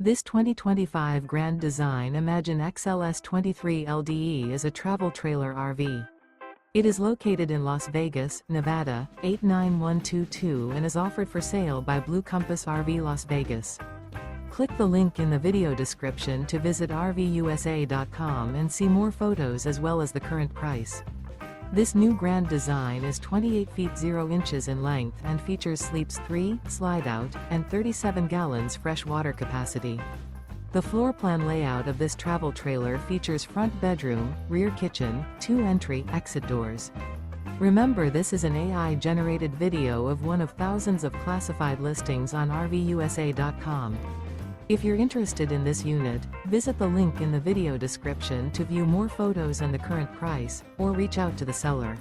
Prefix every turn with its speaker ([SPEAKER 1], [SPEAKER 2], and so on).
[SPEAKER 1] This 2025 Grand Design Imagine XLS 23 LDE is a travel trailer RV. It is located in Las Vegas, Nevada, 89122 and is offered for sale by Blue Compass RV Las Vegas. Click the link in the video description to visit RVUSA.com and see more photos as well as the current price. This new Grand Design is 28 feet 0 inches in length and features sleeps 3, slide-out, and 37 gallons fresh water capacity. The floor plan layout of this travel trailer features front bedroom, rear kitchen, 2 entry/exit doors. Remember, this is an AI-generated video of one of thousands of classified listings on RVUSA.com. If you're interested in this unit, visit the link in the video description to view more photos and the current price, or reach out to the seller.